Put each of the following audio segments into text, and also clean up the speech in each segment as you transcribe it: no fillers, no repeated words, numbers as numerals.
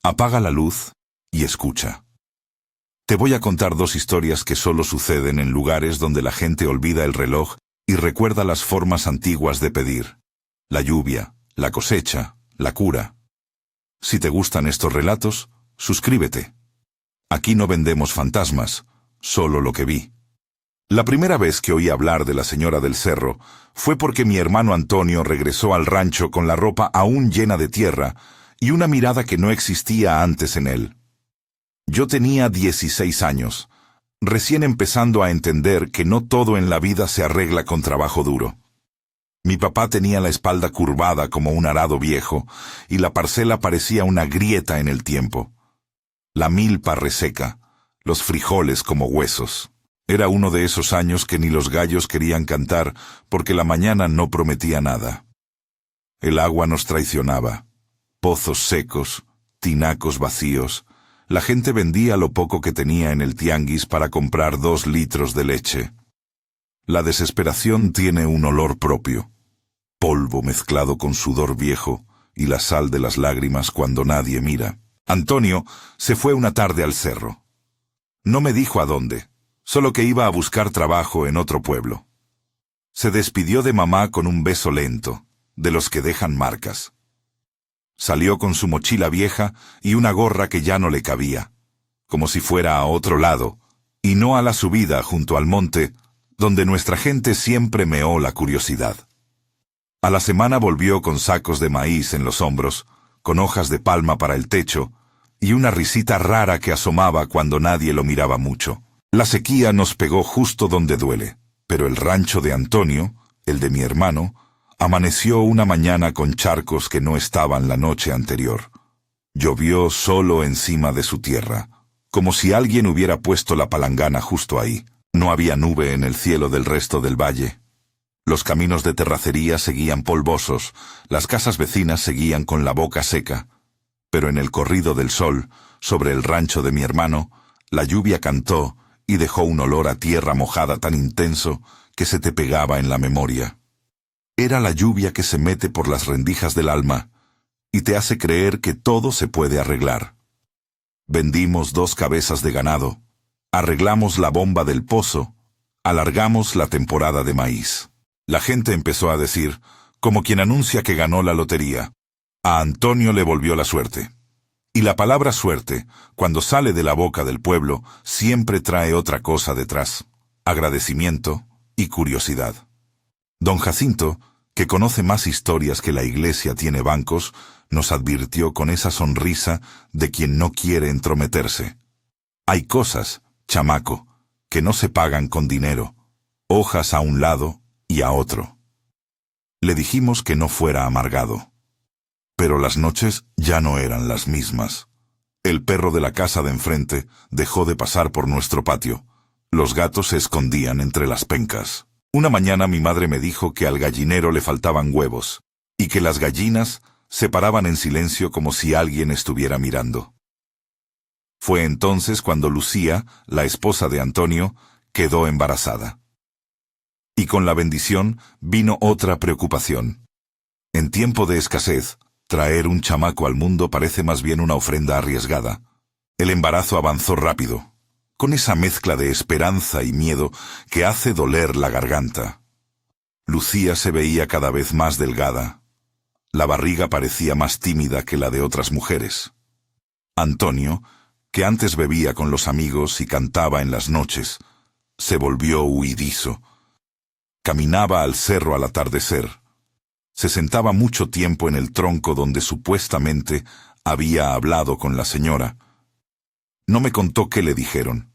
Apaga la luz y escucha. Te voy a contar dos historias que solo suceden en lugares donde la gente olvida el reloj y recuerda las formas antiguas de pedir. La lluvia, la cosecha, la cura. Si te gustan estos relatos, suscríbete. Aquí no vendemos fantasmas, solo lo que vi. La primera vez que oí hablar de la señora del cerro fue porque mi hermano Antonio regresó al rancho con la ropa aún llena de tierra y una mirada que no existía antes en él. Yo tenía 16 años, recién empezando a entender que no todo en la vida se arregla con trabajo duro. Mi papá tenía la espalda curvada como un arado viejo y la parcela parecía una grieta en el tiempo. La milpa reseca, los frijoles como huesos. Era uno de esos años que ni los gallos querían cantar porque la mañana no prometía nada. El agua nos traicionaba. Pozos secos, tinacos vacíos. La gente vendía lo poco que tenía en el tianguis para comprar 2 litros de leche. La desesperación tiene un olor propio. Polvo mezclado con sudor viejo y la sal de las lágrimas cuando nadie mira. Antonio se fue una tarde al cerro. No me dijo a dónde, solo que iba a buscar trabajo en otro pueblo. Se despidió de mamá con un beso lento, de los que dejan marcas. Salió con su mochila vieja y una gorra que ya no le cabía, como si fuera a otro lado, y no a la subida junto al monte, donde nuestra gente siempre meó la curiosidad. A la semana volvió con sacos de maíz en los hombros, con hojas de palma para el techo, y una risita rara que asomaba cuando nadie lo miraba mucho. La sequía nos pegó justo donde duele, pero el rancho de Antonio, el de mi hermano, amaneció una mañana con charcos que no estaban la noche anterior. Llovió solo encima de su tierra, como si alguien hubiera puesto la palangana justo ahí. No había nube en el cielo del resto del valle. Los caminos de terracería seguían polvosos, las casas vecinas seguían con la boca seca. Pero en el corrido del sol, sobre el rancho de mi hermano, la lluvia cantó y dejó un olor a tierra mojada tan intenso que se te pegaba en la memoria. Era la lluvia que se mete por las rendijas del alma y te hace creer que todo se puede arreglar. Vendimos 2 cabezas de ganado, arreglamos la bomba del pozo, alargamos la temporada de maíz. La gente empezó a decir, como quien anuncia que ganó la lotería, a Antonio le volvió la suerte. Y la palabra suerte, cuando sale de la boca del pueblo, siempre trae otra cosa detrás: agradecimiento y curiosidad. Don Jacinto, que conoce más historias que la iglesia tiene bancos, nos advirtió con esa sonrisa de quien no quiere entrometerse. Hay cosas, chamaco, que no se pagan con dinero, hojas a un lado y a otro. Le dijimos que no fuera amargado. Pero las noches ya no eran las mismas. El perro de la casa de enfrente dejó de pasar por nuestro patio. Los gatos se escondían entre las pencas. Una mañana mi madre me dijo que al gallinero le faltaban huevos, y que las gallinas se paraban en silencio como si alguien estuviera mirando. Fue entonces cuando Lucía, la esposa de Antonio, quedó embarazada. Y con la bendición vino otra preocupación. En tiempo de escasez, traer un chamaco al mundo parece más bien una ofrenda arriesgada. El embarazo avanzó rápido, con esa mezcla de esperanza y miedo que hace doler la garganta. Lucía se veía cada vez más delgada. La barriga parecía más tímida que la de otras mujeres. Antonio, que antes bebía con los amigos y cantaba en las noches, se volvió huidizo. Caminaba al cerro al atardecer. Se sentaba mucho tiempo en el tronco donde supuestamente había hablado con la señora. No me contó qué le dijeron.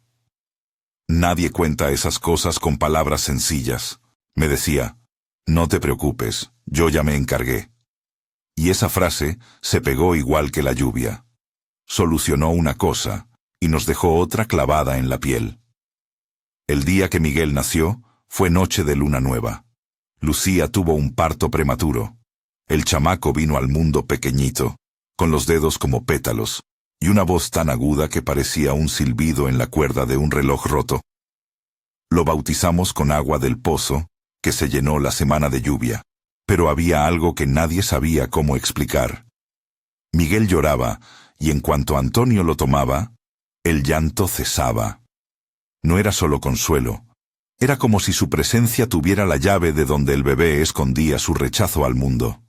Nadie cuenta esas cosas con palabras sencillas. Me decía, no te preocupes, yo ya me encargué. Y esa frase se pegó igual que la lluvia. Solucionó una cosa y nos dejó otra clavada en la piel. El día que Miguel nació fue noche de luna nueva. Lucía tuvo un parto prematuro. El chamaco vino al mundo pequeñito, con los dedos como pétalos, y una voz tan aguda que parecía un silbido en la cuerda de un reloj roto. Lo bautizamos con agua del pozo, que se llenó la semana de lluvia, pero había algo que nadie sabía cómo explicar. Miguel lloraba, y en cuanto Antonio lo tomaba, el llanto cesaba. No era solo consuelo, era como si su presencia tuviera la llave de donde el bebé escondía su rechazo al mundo.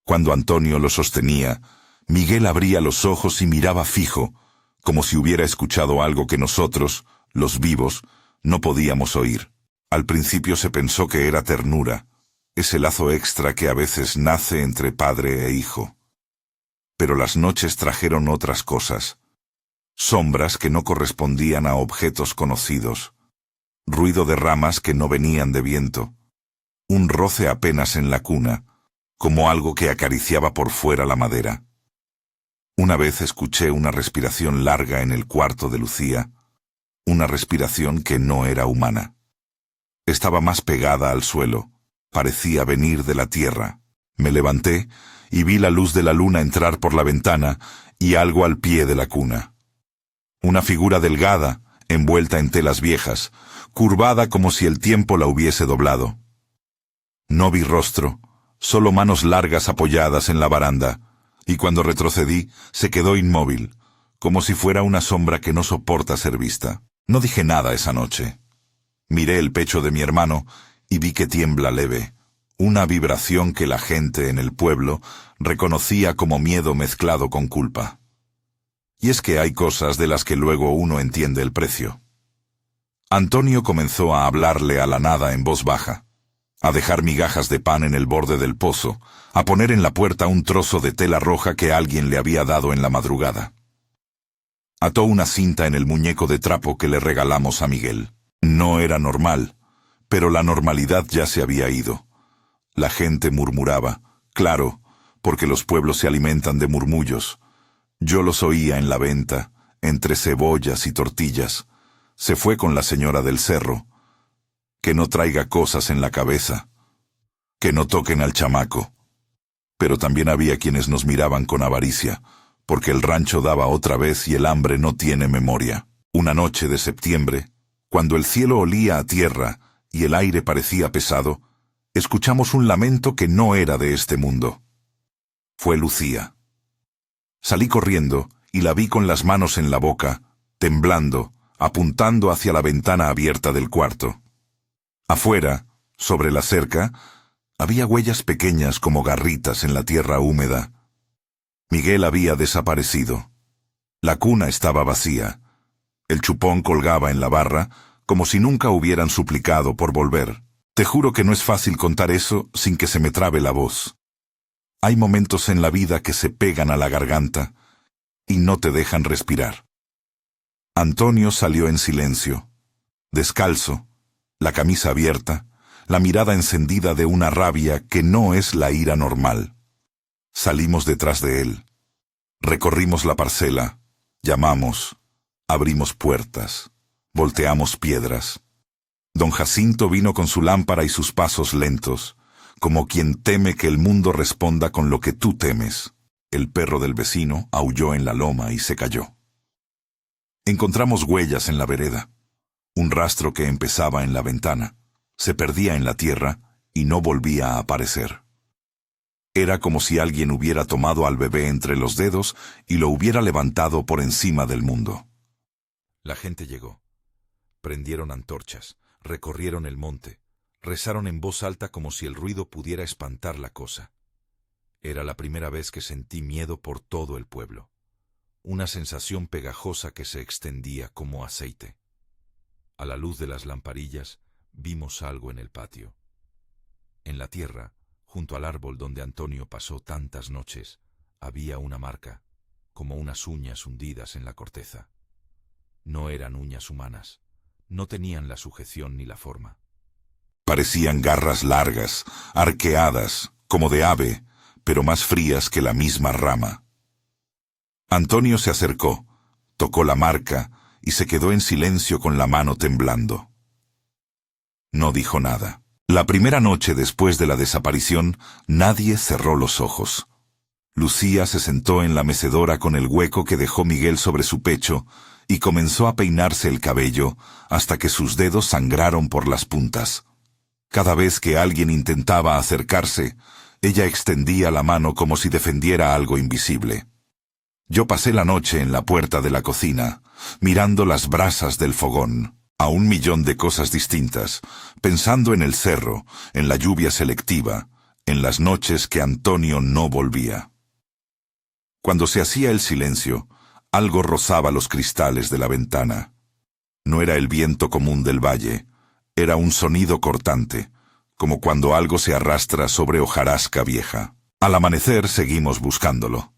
Cuando Antonio lo sostenía, Miguel abría los ojos y miraba fijo, como si hubiera escuchado algo que nosotros, los vivos, no podíamos oír. Al principio se pensó que era ternura, ese lazo extra que a veces nace entre padre e hijo. Pero las noches trajeron otras cosas, sombras que no correspondían a objetos conocidos, ruido de ramas que no venían de viento, un roce apenas en la cuna, como algo que acariciaba por fuera la madera. Una vez escuché una respiración larga en el cuarto de Lucía, una respiración que no era humana. Estaba más pegada al suelo, parecía venir de la tierra. Me levanté y vi la luz de la luna entrar por la ventana y algo al pie de la cuna. Una figura delgada, envuelta en telas viejas, curvada como si el tiempo la hubiese doblado. No vi rostro, solo manos largas apoyadas en la baranda, y cuando retrocedí se quedó inmóvil, como si fuera una sombra que no soporta ser vista. No dije nada esa noche. Miré el pecho de mi hermano y vi que tiembla leve, una vibración que la gente en el pueblo reconocía como miedo mezclado con culpa. Y es que hay cosas de las que luego uno entiende el precio. Antonio comenzó a hablarle a la nada en voz baja, a dejar migajas de pan en el borde del pozo, a poner en la puerta un trozo de tela roja que alguien le había dado en la madrugada. Ató una cinta en el muñeco de trapo que le regalamos a Miguel. No era normal, pero la normalidad ya se había ido. La gente murmuraba, claro, porque los pueblos se alimentan de murmullos. Yo los oía en la venta, entre cebollas y tortillas. Se fue con la señora del cerro. Que no traiga cosas en la cabeza. Que no toquen al chamaco. Pero también había quienes nos miraban con avaricia, porque el rancho daba otra vez y el hambre no tiene memoria. Una noche de septiembre, cuando el cielo olía a tierra y el aire parecía pesado, escuchamos un lamento que no era de este mundo. Fue Lucía. Salí corriendo y la vi con las manos en la boca, temblando, apuntando hacia la ventana abierta del cuarto. Afuera, sobre la cerca, había huellas pequeñas como garritas en la tierra húmeda. Miguel había desaparecido. La cuna estaba vacía. El chupón colgaba en la barra, como si nunca hubieran suplicado por volver. Te juro que no es fácil contar eso sin que se me trabe la voz. Hay momentos en la vida que se pegan a la garganta y no te dejan respirar. Antonio salió en silencio, descalzo, la camisa abierta, la mirada encendida de una rabia que no es la ira normal. Salimos detrás de él. Recorrimos la parcela, llamamos, abrimos puertas, volteamos piedras. Don Jacinto vino con su lámpara y sus pasos lentos, como quien teme que el mundo responda con lo que tú temes. El perro del vecino aulló en la loma y se cayó. Encontramos huellas en la vereda, un rastro que empezaba en la ventana, se perdía en la tierra y no volvía a aparecer. Era como si alguien hubiera tomado al bebé entre los dedos y lo hubiera levantado por encima del mundo. La gente llegó. Prendieron antorchas, recorrieron el monte, rezaron en voz alta como si el ruido pudiera espantar la cosa. Era la primera vez que sentí miedo por todo el pueblo. Una sensación pegajosa que se extendía como aceite. A la luz de las lamparillas vimos algo en el patio. En la tierra, junto al árbol donde Antonio pasó tantas noches, había una marca, como unas uñas hundidas en la corteza. No eran uñas humanas, no tenían la sujeción ni la forma. Parecían garras largas, arqueadas, como de ave, pero más frías que la misma rama. Antonio se acercó, tocó la marca y se quedó en silencio con la mano temblando. No dijo nada. La primera noche después de la desaparición, nadie cerró los ojos. Lucía se sentó en la mecedora con el hueco que dejó Miguel sobre su pecho y comenzó a peinarse el cabello hasta que sus dedos sangraron por las puntas. Cada vez que alguien intentaba acercarse, ella extendía la mano como si defendiera algo invisible. Yo pasé la noche en la puerta de la cocina, mirando las brasas del fogón, a 1.000.000 de cosas distintas, pensando en el cerro, en la lluvia selectiva, en las noches que Antonio no volvía. Cuando se hacía el silencio, algo rozaba los cristales de la ventana. No era el viento común del valle, era un sonido cortante, como cuando algo se arrastra sobre hojarasca vieja. Al amanecer seguimos buscándolo.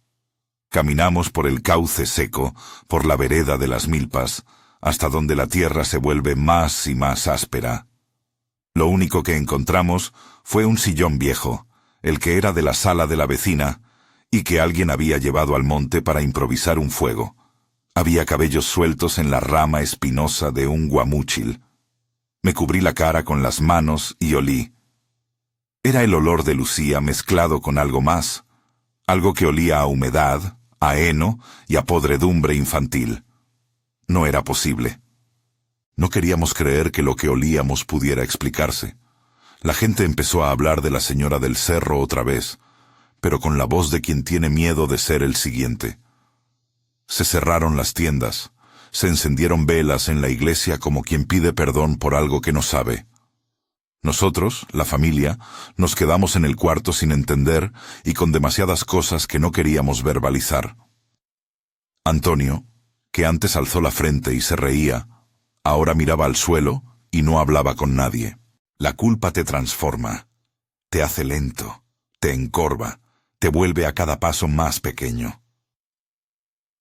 Caminamos por el cauce seco, por la vereda de las milpas, hasta donde la tierra se vuelve más y más áspera. Lo único que encontramos fue un sillón viejo, el que era de la sala de la vecina, y que alguien había llevado al monte para improvisar un fuego. Había cabellos sueltos en la rama espinosa de un guamúchil. Me cubrí la cara con las manos y olí. Era el olor de Lucía mezclado con algo más, algo que olía a humedad, a heno y a podredumbre infantil. No era posible. No queríamos creer que lo que olíamos pudiera explicarse. La gente empezó a hablar de la señora del cerro otra vez, pero con la voz de quien tiene miedo de ser el siguiente. Se cerraron las tiendas, se encendieron velas en la iglesia como quien pide perdón por algo que no sabe. Nosotros, la familia, nos quedamos en el cuarto sin entender y con demasiadas cosas que no queríamos verbalizar. Antonio, que antes alzó la frente y se reía, ahora miraba al suelo y no hablaba con nadie. La culpa te transforma, te hace lento, te encorva, te vuelve a cada paso más pequeño.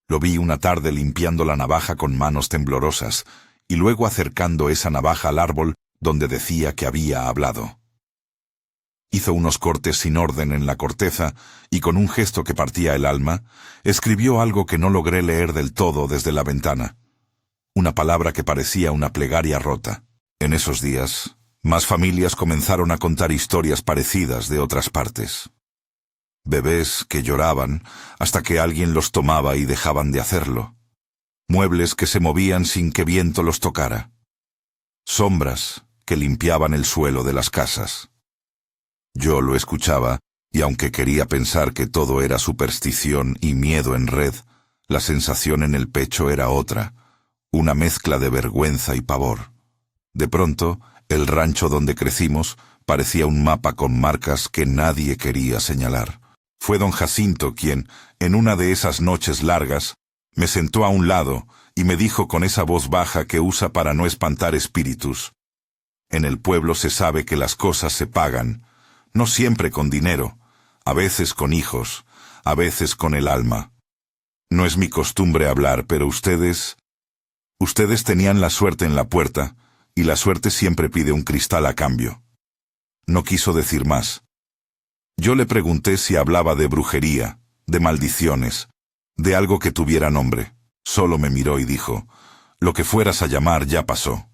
Lo vi una tarde limpiando la navaja con manos temblorosas y luego acercando esa navaja al árbol donde decía que había hablado. Hizo unos cortes sin orden en la corteza y con un gesto que partía el alma, escribió algo que no logré leer del todo desde la ventana. Una palabra que parecía una plegaria rota. En esos días, más familias comenzaron a contar historias parecidas de otras partes. Bebés que lloraban hasta que alguien los tomaba y dejaban de hacerlo. Muebles que se movían sin que viento los tocara. Sombras que limpiaban el suelo de las casas. Yo lo escuchaba, y aunque quería pensar que todo era superstición y miedo en red, la sensación en el pecho era otra, una mezcla de vergüenza y pavor. De pronto, el rancho donde crecimos parecía un mapa con marcas que nadie quería señalar. Fue don Jacinto quien, en una de esas noches largas, me sentó a un lado y me dijo con esa voz baja que usa para no espantar espíritus: en el pueblo se sabe que las cosas se pagan, no siempre con dinero, a veces con hijos, a veces con el alma. No es mi costumbre hablar, pero ustedes tenían la suerte en la puerta, y la suerte siempre pide un cristal a cambio. No quiso decir más. Yo le pregunté si hablaba de brujería, de maldiciones, de algo que tuviera nombre. Solo me miró y dijo: lo que fueras a llamar ya pasó.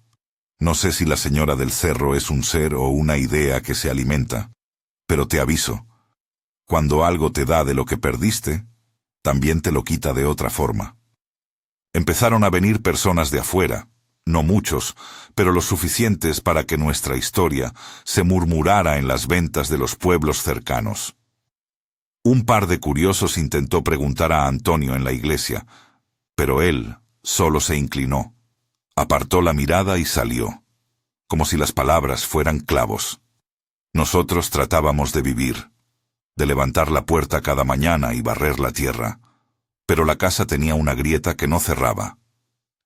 No sé si la señora del cerro es un ser o una idea que se alimenta, pero te aviso, cuando algo te da de lo que perdiste, también te lo quita de otra forma. Empezaron a venir personas de afuera, no muchos, pero lo suficientes para que nuestra historia se murmurara en las ventas de los pueblos cercanos. Un par de curiosos intentó preguntar a Antonio en la iglesia, pero él solo se inclinó, apartó la mirada y salió, como si las palabras fueran clavos. Nosotros tratábamos de vivir, de levantar la puerta cada mañana y barrer la tierra, pero la casa tenía una grieta que no cerraba,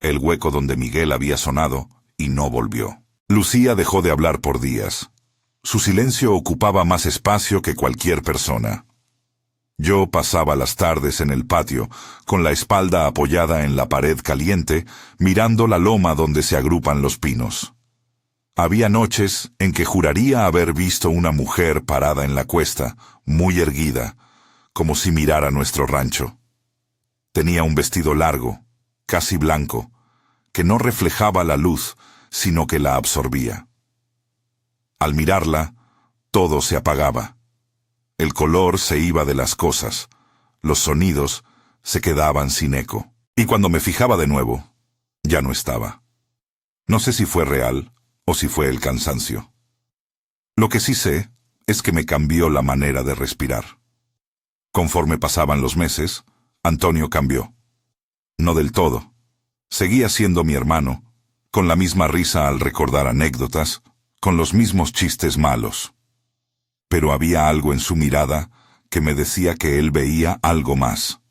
el hueco donde Miguel había sonado y no volvió. Lucía dejó de hablar por días. Su silencio ocupaba más espacio que cualquier persona. Yo pasaba las tardes en el patio, con la espalda apoyada en la pared caliente, mirando la loma donde se agrupan los pinos. Había noches en que juraría haber visto una mujer parada en la cuesta, muy erguida, como si mirara nuestro rancho. Tenía un vestido largo, casi blanco, que no reflejaba la luz, sino que la absorbía. Al mirarla, todo se apagaba. El color se iba de las cosas, los sonidos se quedaban sin eco. Y cuando me fijaba de nuevo, ya no estaba. No sé si fue real o si fue el cansancio. Lo que sí sé es que me cambió la manera de respirar. Conforme pasaban los meses, Antonio cambió. No del todo. Seguía siendo mi hermano, con la misma risa al recordar anécdotas, con los mismos chistes malos. Pero había algo en su mirada que me decía que él veía algo más.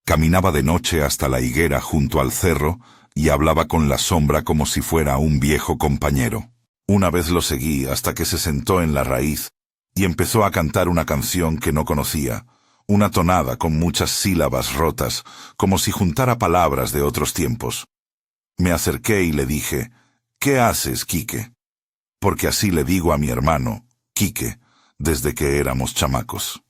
Caminaba de noche hasta la higuera junto al cerro y hablaba con la sombra como si fuera un viejo compañero. Una vez lo seguí hasta que se sentó en la raíz y empezó a cantar una canción que no conocía, una tonada con muchas sílabas rotas, como si juntara palabras de otros tiempos. Me acerqué y le dije, «¿Qué haces, Quique?», porque así le digo a mi hermano, Quique, desde que éramos chamacos.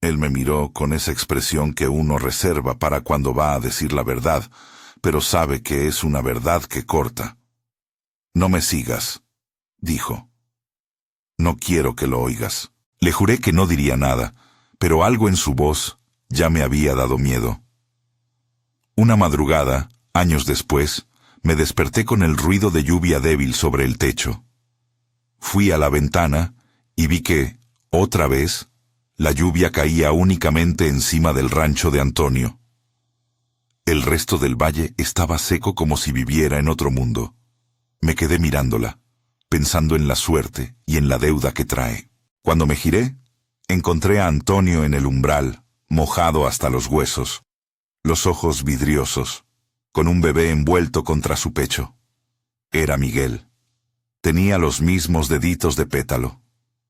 Él me miró con esa expresión que uno reserva para cuando va a decir la verdad, pero sabe que es una verdad que corta. «No me sigas», dijo. «No quiero que lo oigas». Le juré que no diría nada, pero algo en su voz ya me había dado miedo. Una madrugada, años después, me desperté con el ruido de lluvia débil sobre el techo. Fui a la ventana y vi que, otra vez, la lluvia caía únicamente encima del rancho de Antonio. El resto del valle estaba seco como si viviera en otro mundo. Me quedé mirándola, pensando en la suerte y en la deuda que trae. Cuando me giré, encontré a Antonio en el umbral, mojado hasta los huesos, los ojos vidriosos, con un bebé envuelto contra su pecho. Era Miguel. Tenía los mismos deditos de pétalo,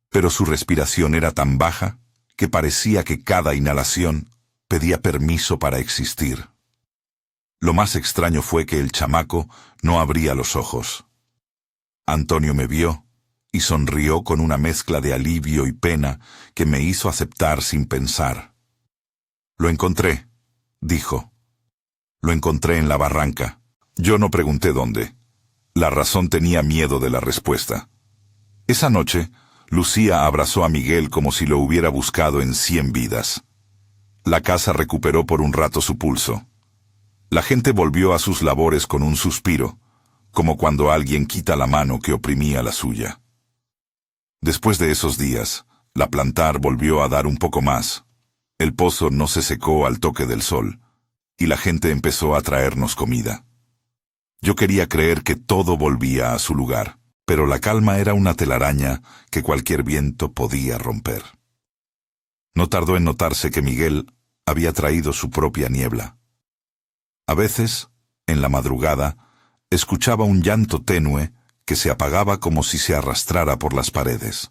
pero su respiración era tan baja que parecía que cada inhalación pedía permiso para existir. Lo más extraño fue que el chamaco no abría los ojos. Antonio me vio y sonrió con una mezcla de alivio y pena que me hizo aceptar sin pensar. «Lo encontré», dijo. «Lo encontré en la barranca». Yo no pregunté dónde. La razón tenía miedo de la respuesta. Esa noche, Lucía abrazó a Miguel como si lo hubiera buscado en 100 vidas. La casa recuperó por un rato su pulso. La gente volvió a sus labores con un suspiro, como cuando alguien quita la mano que oprimía la suya. Después de esos días, la plantar volvió a dar un poco más. El pozo no se secó al toque del sol, y la gente empezó a traernos comida. Yo quería creer que todo volvía a su lugar, pero la calma era una telaraña que cualquier viento podía romper. No tardó en notarse que Miguel había traído su propia niebla. A veces, en la madrugada, escuchaba un llanto tenue que se apagaba como si se arrastrara por las paredes.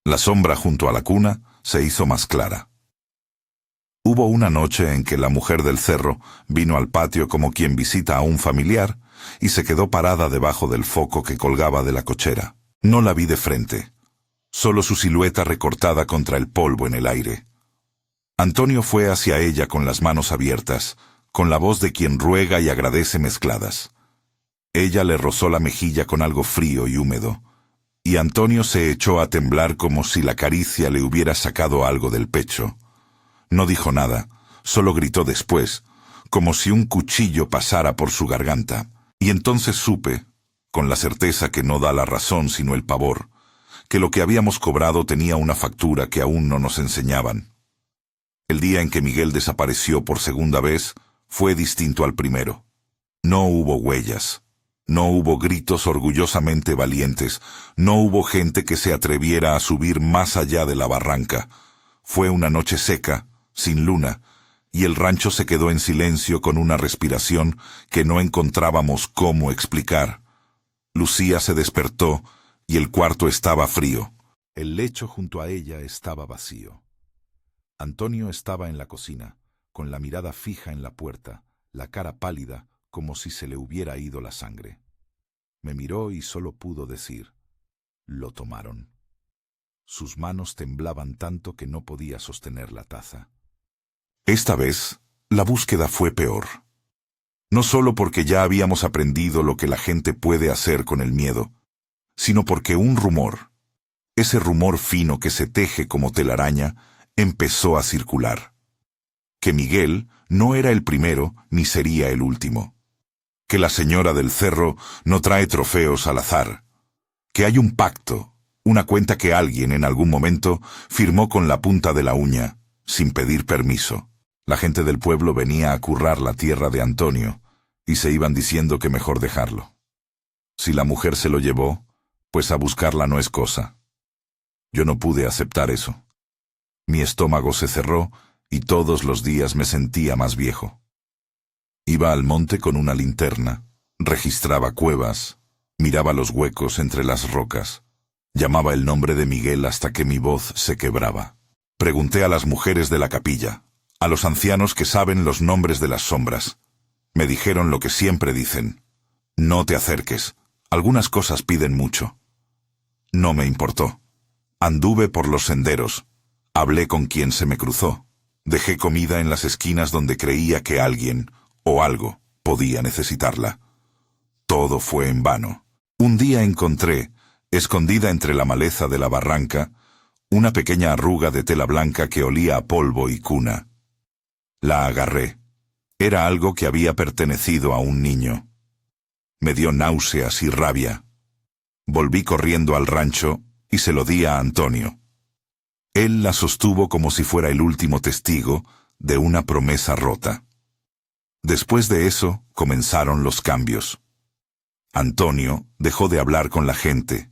La sombra junto a la cuna se hizo más clara. Hubo una noche en que la mujer del cerro vino al patio como quien visita a un familiar y se quedó parada debajo del foco que colgaba de la cochera. No la vi de frente, solo su silueta recortada contra el polvo en el aire. Antonio fue hacia ella con las manos abiertas, con la voz de quien ruega y agradece mezcladas. Ella le rozó la mejilla con algo frío y húmedo, y Antonio se echó a temblar como si la caricia le hubiera sacado algo del pecho. No dijo nada, solo gritó después, como si un cuchillo pasara por su garganta, y entonces supe, con la certeza que no da la razón sino el pavor, que lo que habíamos cobrado tenía una factura que aún no nos enseñaban. El día en que Miguel desapareció por segunda vez fue distinto al primero. No hubo huellas. No hubo gritos orgullosamente valientes, no hubo gente que se atreviera a subir más allá de la barranca. Fue una noche seca, sin luna, y el rancho se quedó en silencio con una respiración que no encontrábamos cómo explicar. Lucía se despertó y el cuarto estaba frío. El lecho junto a ella estaba vacío. Antonio estaba en la cocina, con la mirada fija en la puerta, la cara pálida, como si se le hubiera ido la sangre. Me miró y solo pudo decir, «Lo tomaron». Sus manos temblaban tanto que no podía sostener la taza. Esta vez, la búsqueda fue peor. No solo porque ya habíamos aprendido lo que la gente puede hacer con el miedo, sino porque un rumor, ese rumor fino que se teje como telaraña, empezó a circular. Que Miguel no era el primero ni sería el último. Que la señora del cerro no trae trofeos al azar. Que hay un pacto, una cuenta que alguien en algún momento firmó con la punta de la uña, sin pedir permiso. La gente del pueblo venía a currar la tierra de Antonio, y se iban diciendo que mejor dejarlo. Si la mujer se lo llevó, pues a buscarla no es cosa. Yo no pude aceptar eso. Mi estómago se cerró y todos los días me sentía más viejo. Iba al monte con una linterna, registraba cuevas, miraba los huecos entre las rocas, llamaba el nombre de Miguel hasta que mi voz se quebraba. Pregunté a las mujeres de la capilla, a los ancianos que saben los nombres de las sombras. Me dijeron lo que siempre dicen: no te acerques, algunas cosas piden mucho. No me importó. Anduve por los senderos, hablé con quien se me cruzó, dejé comida en las esquinas donde creía que alguien o algo podía necesitarla. Todo fue en vano. Un día encontré, escondida entre la maleza de la barranca, una pequeña arruga de tela blanca que olía a polvo y cuna. La agarré. Era algo que había pertenecido a un niño. Me dio náuseas y rabia. Volví corriendo al rancho y se lo di a Antonio. Él la sostuvo como si fuera el último testigo de una promesa rota. Después de eso comenzaron los cambios. Antonio dejó de hablar con la gente,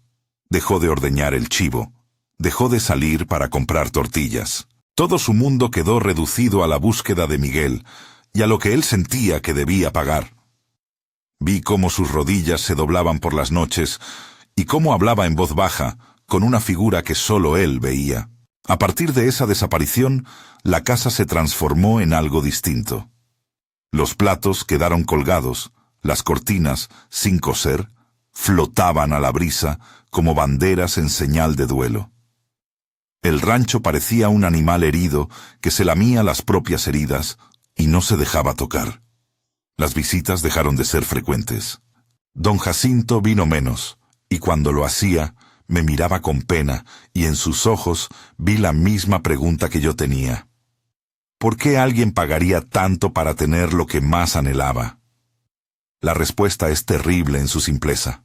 dejó de ordeñar el chivo, dejó de salir para comprar tortillas. Todo su mundo quedó reducido a la búsqueda de Miguel y a lo que él sentía que debía pagar. Vi cómo sus rodillas se doblaban por las noches y cómo hablaba en voz baja con una figura que solo él veía. A partir de esa desaparición, la casa se transformó en algo distinto. Los platos quedaron colgados, las cortinas, sin coser, flotaban a la brisa como banderas en señal de duelo. El rancho parecía un animal herido que se lamía las propias heridas y no se dejaba tocar. Las visitas dejaron de ser frecuentes. Don Jacinto vino menos, y cuando lo hacía, me miraba con pena, y en sus ojos vi la misma pregunta que yo tenía. ¿Por qué alguien pagaría tanto para tener lo que más anhelaba? La respuesta es terrible en su simpleza,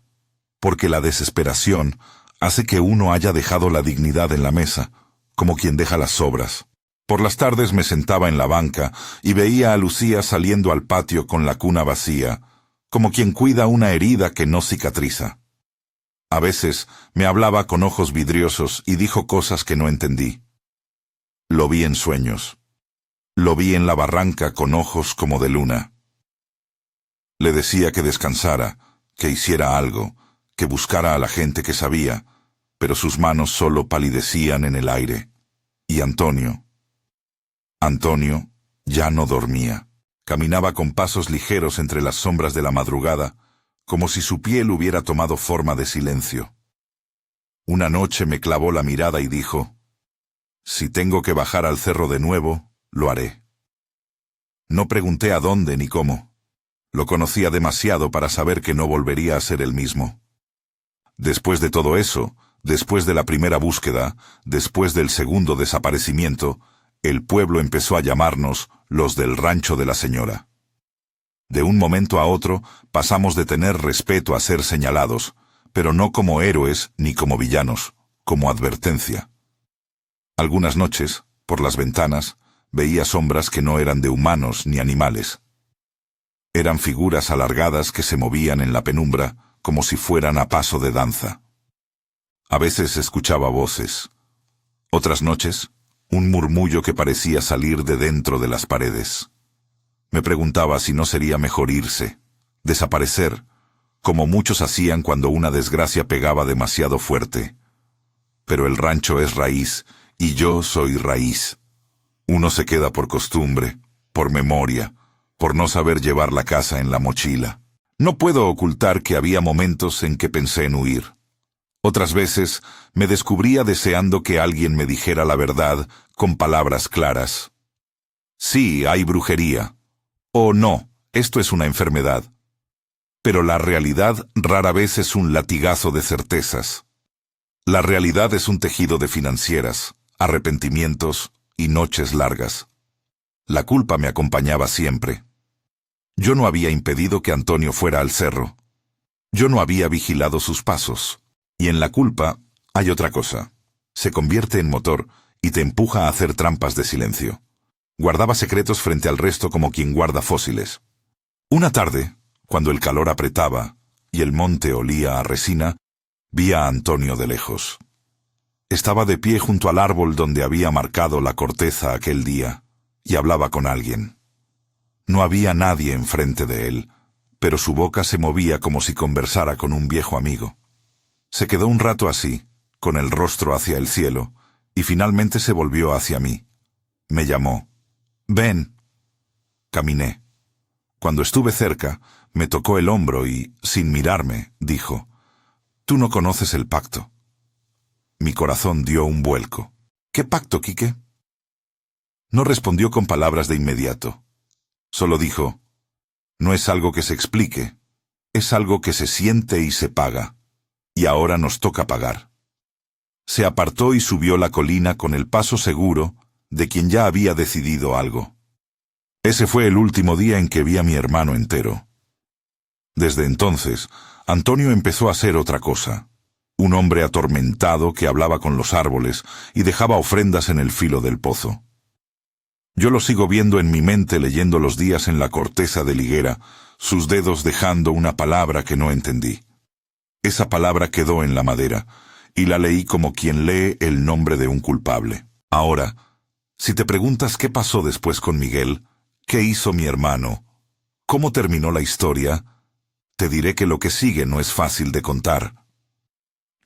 porque la desesperación hace que uno haya dejado la dignidad en la mesa, como quien deja las sobras. Por las tardes me sentaba en la banca y veía a Lucía saliendo al patio con la cuna vacía, como quien cuida una herida que no cicatriza. A veces me hablaba con ojos vidriosos y dijo cosas que no entendí. Lo vi en sueños. Lo vi en la barranca con ojos como de luna. Le decía que descansara, que hiciera algo, que buscara a la gente que sabía, pero sus manos solo palidecían en el aire. Y Antonio ya no dormía. Caminaba con pasos ligeros entre las sombras de la madrugada, como si su piel hubiera tomado forma de silencio. Una noche me clavó la mirada y dijo: si tengo que bajar al cerro de nuevo, lo haré. No pregunté a dónde ni cómo. Lo conocía demasiado para saber que no volvería a ser el mismo. Después de todo eso, después de la primera búsqueda, después del segundo desaparecimiento, el pueblo empezó a llamarnos los del rancho de la señora. De un momento a otro pasamos de tener respeto a ser señalados, pero no como héroes ni como villanos, como advertencia. Algunas noches, por las ventanas, veía sombras que no eran de humanos ni animales. Eran figuras alargadas que se movían en la penumbra como si fueran a paso de danza. A veces escuchaba voces. Otras noches, un murmullo que parecía salir de dentro de las paredes. Me preguntaba si no sería mejor irse, desaparecer, como muchos hacían cuando una desgracia pegaba demasiado fuerte. Pero el rancho es raíz, y yo soy raíz. Uno se queda por costumbre, por memoria, por no saber llevar la casa en la mochila. No puedo ocultar que había momentos en que pensé en huir. Otras veces me descubría deseando que alguien me dijera la verdad con palabras claras. Sí, hay brujería. O no, esto es una enfermedad. Pero la realidad rara vez es un latigazo de certezas. La realidad es un tejido de financieras, arrepentimientos y noches largas. La culpa me acompañaba siempre. Yo no había impedido que Antonio fuera al cerro. Yo no había vigilado sus pasos. Y en la culpa hay otra cosa. Se convierte en motor y te empuja a hacer trampas de silencio. Guardaba secretos frente al resto como quien guarda fósiles. Una tarde, cuando el calor apretaba y el monte olía a resina, vi a Antonio de lejos. Estaba de pie junto al árbol donde había marcado la corteza aquel día y hablaba con alguien. No había nadie enfrente de él, pero su boca se movía como si conversara con un viejo amigo. Se quedó un rato así, con el rostro hacia el cielo, y finalmente se volvió hacia mí. Me llamó. «Ven». Caminé. Cuando estuve cerca, me tocó el hombro y, sin mirarme, dijo: «Tú no conoces el pacto». Mi corazón dio un vuelco. «¿Qué pacto, Quique?» No respondió con palabras de inmediato. Solo dijo: «No es algo que se explique, es algo que se siente y se paga. Y ahora nos toca pagar». Se apartó y subió la colina con el paso seguro de quien ya había decidido algo. Ese fue el último día en que vi a mi hermano entero. Desde entonces, Antonio empezó a ser otra cosa. Un hombre atormentado que hablaba con los árboles y dejaba ofrendas en el filo del pozo. Yo lo sigo viendo en mi mente leyendo los días en la corteza de la higuera, sus dedos dejando una palabra que no entendí. Esa palabra quedó en la madera, y la leí como quien lee el nombre de un culpable. Ahora, si te preguntas qué pasó después con Miguel, qué hizo mi hermano, cómo terminó la historia, te diré que lo que sigue no es fácil de contar.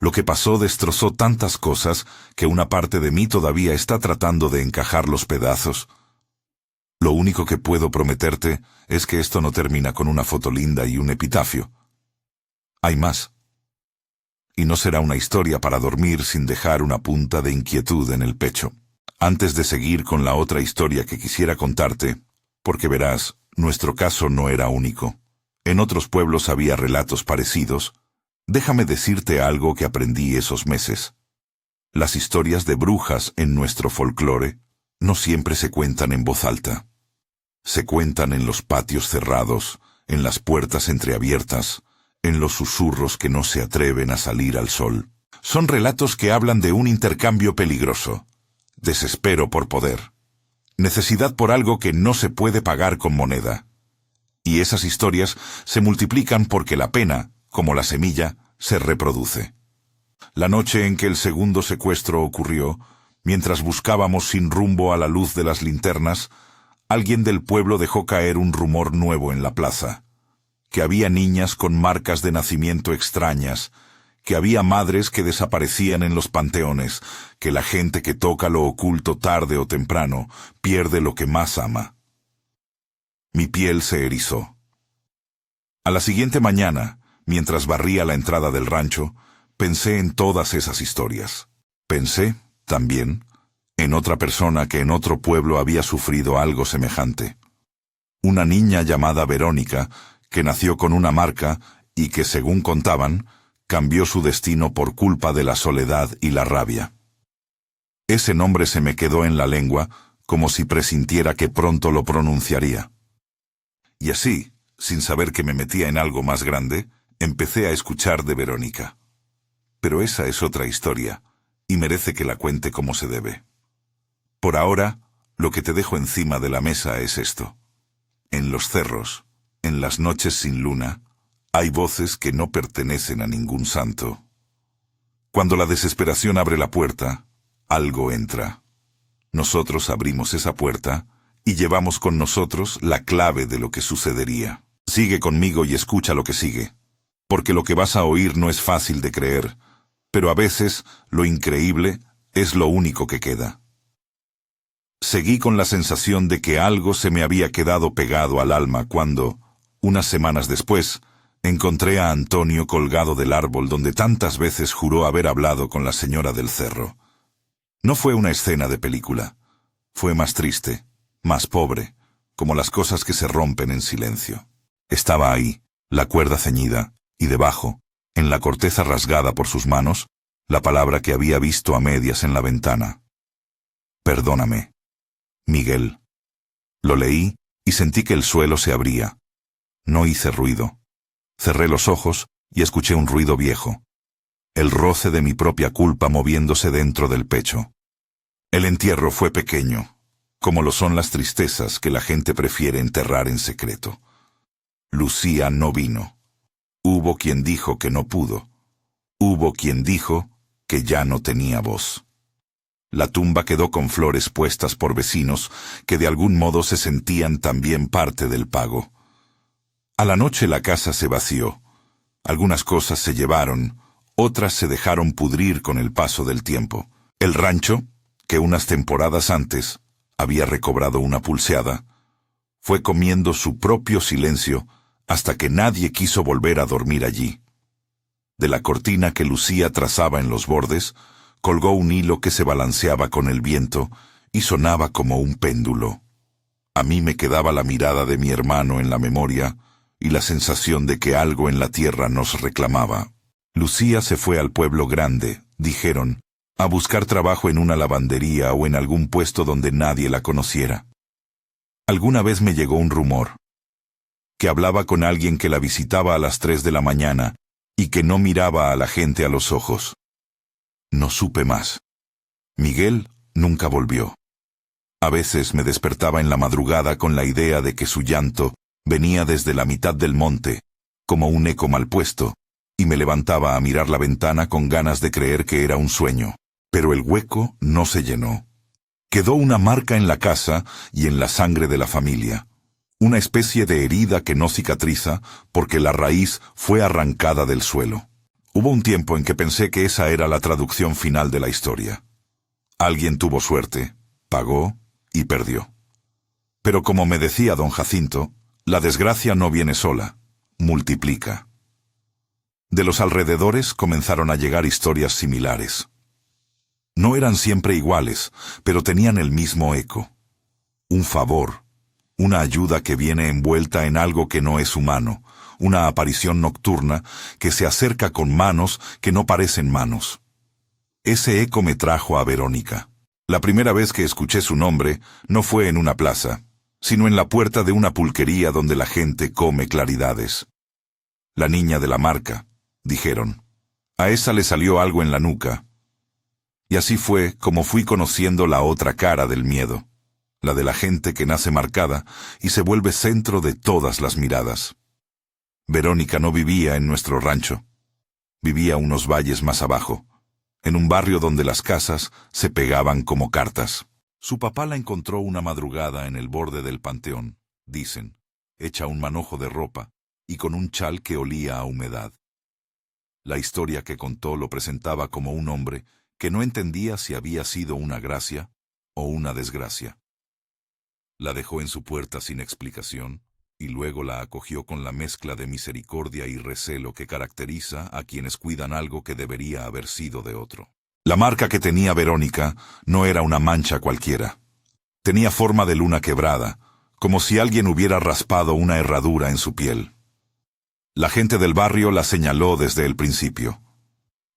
Lo que pasó destrozó tantas cosas que una parte de mí todavía está tratando de encajar los pedazos. Lo único que puedo prometerte es que esto no termina con una foto linda y un epitafio. Hay más. Y no será una historia para dormir sin dejar una punta de inquietud en el pecho. Antes de seguir con la otra historia que quisiera contarte, porque verás, nuestro caso no era único. En otros pueblos había relatos parecidos. Déjame decirte algo que aprendí esos meses. Las historias de brujas en nuestro folclore no siempre se cuentan en voz alta. Se cuentan en los patios cerrados, en las puertas entreabiertas, en los susurros que no se atreven a salir al sol. Son relatos que hablan de un intercambio peligroso, desespero por poder, necesidad por algo que no se puede pagar con moneda. Y esas historias se multiplican porque la pena, como la semilla, se reproduce. La noche en que el segundo secuestro ocurrió, mientras buscábamos sin rumbo a la luz de las linternas, alguien del pueblo dejó caer un rumor nuevo en la plaza. Que había niñas con marcas de nacimiento extrañas, que había madres que desaparecían en los panteones, que la gente que toca lo oculto tarde o temprano pierde lo que más ama. Mi piel se erizó. A la siguiente mañana, mientras barría la entrada del rancho, pensé en todas esas historias. Pensé, también, en otra persona que en otro pueblo había sufrido algo semejante. Una niña llamada Verónica, que nació con una marca y que, según contaban, cambió su destino por culpa de la soledad y la rabia. Ese nombre se me quedó en la lengua como si presintiera que pronto lo pronunciaría. Y así, sin saber que me metía en algo más grande, empecé a escuchar de Verónica. Pero esa es otra historia, y merece que la cuente como se debe. Por ahora, lo que te dejo encima de la mesa es esto. En los cerros, en las noches sin luna, hay voces que no pertenecen a ningún santo. Cuando la desesperación abre la puerta, algo entra. Nosotros abrimos esa puerta y llevamos con nosotros la clave de lo que sucedería. Sigue conmigo y escucha lo que sigue, porque lo que vas a oír no es fácil de creer, pero a veces lo increíble es lo único que queda. Seguí con la sensación de que algo se me había quedado pegado al alma cuando, unas semanas después, encontré a Antonio colgado del árbol donde tantas veces juró haber hablado con la señora del cerro. No fue una escena de película. Fue más triste, más pobre, como las cosas que se rompen en silencio. Estaba ahí, la cuerda ceñida, y debajo, en la corteza rasgada por sus manos, la palabra que había visto a medias en la ventana. Perdóname. Miguel. Lo leí y sentí que el suelo se abría. No hice ruido. Cerré los ojos y escuché un ruido viejo. El roce de mi propia culpa moviéndose dentro del pecho. El entierro fue pequeño, como lo son las tristezas que la gente prefiere enterrar en secreto. Lucía no vino. Hubo quien dijo que no pudo. Hubo quien dijo que ya no tenía voz. La tumba quedó con flores puestas por vecinos que de algún modo se sentían también parte del pago. A la noche la casa se vació. Algunas cosas se llevaron, otras se dejaron pudrir con el paso del tiempo. El rancho, que unas temporadas antes había recobrado una pulseada, fue comiendo su propio silencio hasta que nadie quiso volver a dormir allí. De la cortina que Lucía trazaba en los bordes, colgó un hilo que se balanceaba con el viento y sonaba como un péndulo. A mí me quedaba la mirada de mi hermano en la memoria y la sensación de que algo en la tierra nos reclamaba. Lucía se fue al pueblo grande, dijeron, a buscar trabajo en una lavandería o en algún puesto donde nadie la conociera. Alguna vez me llegó un rumor, que hablaba con alguien que la visitaba a las 3 de la mañana y que no miraba a la gente a los ojos. No supe más. Miguel nunca volvió. A veces me despertaba en la madrugada con la idea de que su llanto venía desde la mitad del monte, como un eco mal puesto, y me levantaba a mirar la ventana con ganas de creer que era un sueño. Pero el hueco no se llenó. Quedó una marca en la casa y en la sangre de la familia. Una especie de herida que no cicatriza porque la raíz fue arrancada del suelo. Hubo un tiempo en que pensé que esa era la traducción final de la historia. Alguien tuvo suerte, pagó y perdió. Pero como me decía don Jacinto, la desgracia no viene sola, multiplica. De los alrededores comenzaron a llegar historias similares. No eran siempre iguales, pero tenían el mismo eco. Un favor, una ayuda que viene envuelta en algo que no es humano, una aparición nocturna que se acerca con manos que no parecen manos. Ese eco me trajo a Verónica. La primera vez que escuché su nombre no fue en una plaza, sino en la puerta de una pulquería donde la gente come claridades. La niña de la marca, dijeron. A esa le salió algo en la nuca. Y así fue como fui conociendo la otra cara del miedo, la de la gente que nace marcada y se vuelve centro de todas las miradas. Verónica no vivía en nuestro rancho. Vivía unos valles más abajo, en un barrio donde las casas se pegaban como cartas. Su papá la encontró una madrugada en el borde del panteón, dicen, hecha un manojo de ropa y con un chal que olía a humedad. La historia que contó lo presentaba como un hombre que no entendía si había sido una gracia o una desgracia. La dejó en su puerta sin explicación y luego la acogió con la mezcla de misericordia y recelo que caracteriza a quienes cuidan algo que debería haber sido de otro. La marca que tenía Verónica no era una mancha cualquiera. Tenía forma de luna quebrada, como si alguien hubiera raspado una herradura en su piel. La gente del barrio la señaló desde el principio.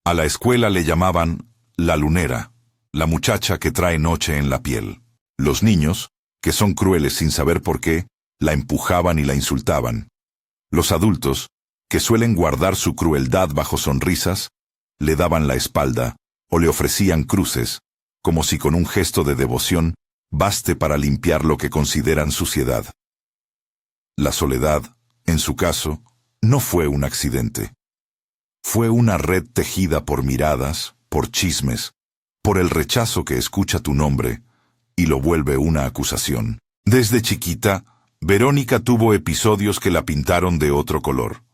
A la escuela le llamaban la lunera, la muchacha que trae noche en la piel. Los niños, que son crueles sin saber por qué, la empujaban y la insultaban. Los adultos, que suelen guardar su crueldad bajo sonrisas, le daban la espalda o le ofrecían cruces, como si con un gesto de devoción baste para limpiar lo que consideran suciedad. La soledad, en su caso, no fue un accidente. Fue una red tejida por miradas, por chismes, por el rechazo que escucha tu nombre y lo vuelve una acusación. Desde chiquita, Verónica tuvo episodios que la pintaron de otro color.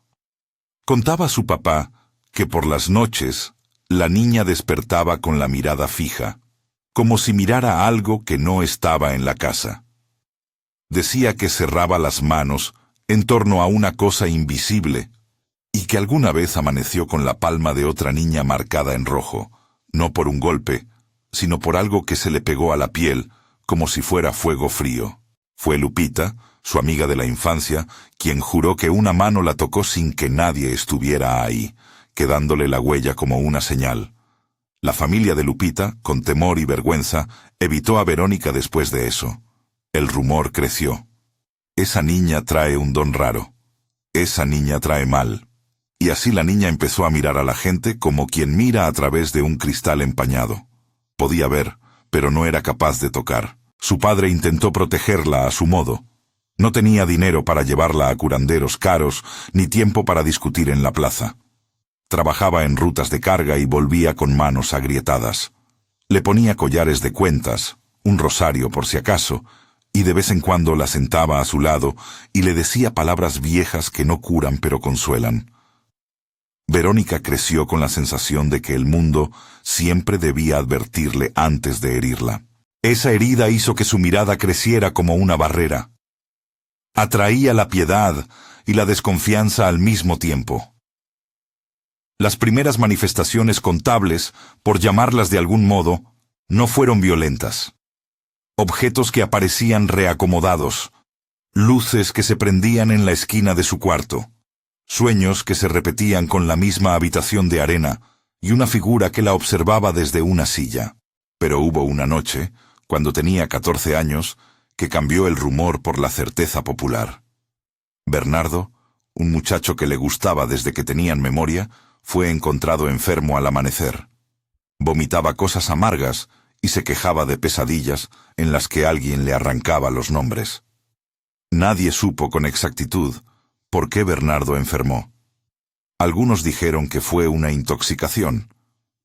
Contaba su papá que por las noches la niña despertaba con la mirada fija, como si mirara algo que no estaba en la casa. Decía que cerraba las manos en torno a una cosa invisible y que alguna vez amaneció con la palma de otra niña marcada en rojo, no por un golpe, sino por algo que se le pegó a la piel, como si fuera fuego frío. Fue Lupita, su amiga de la infancia, quien juró que una mano la tocó sin que nadie estuviera ahí, quedándole la huella como una señal. La familia de Lupita, con temor y vergüenza, evitó a Verónica después de eso. El rumor creció. Esa niña trae un don raro. Esa niña trae mal. Y así la niña empezó a mirar a la gente como quien mira a través de un cristal empañado. Podía ver, pero no era capaz de tocar. Su padre intentó protegerla a su modo. No tenía dinero para llevarla a curanderos caros, ni tiempo para discutir en la plaza. Trabajaba en rutas de carga y volvía con manos agrietadas. Le ponía collares de cuentas, un rosario por si acaso, y de vez en cuando la sentaba a su lado y le decía palabras viejas que no curan pero consuelan. Verónica creció con la sensación de que el mundo siempre debía advertirle antes de herirla. Esa herida hizo que su mirada creciera como una barrera. Atraía la piedad y la desconfianza al mismo tiempo. Las primeras manifestaciones contables, por llamarlas de algún modo, no fueron violentas. Objetos que aparecían reacomodados, luces que se prendían en la esquina de su cuarto, sueños que se repetían con la misma habitación de arena y una figura que la observaba desde una silla. Pero hubo una noche, cuando tenía 14 años, que cambió el rumor por la certeza popular. Bernardo, un muchacho que le gustaba desde que tenían memoria, fue encontrado enfermo al amanecer. Vomitaba cosas amargas y se quejaba de pesadillas en las que alguien le arrancaba los nombres. Nadie supo con exactitud por qué Bernardo enfermó. Algunos dijeron que fue una intoxicación,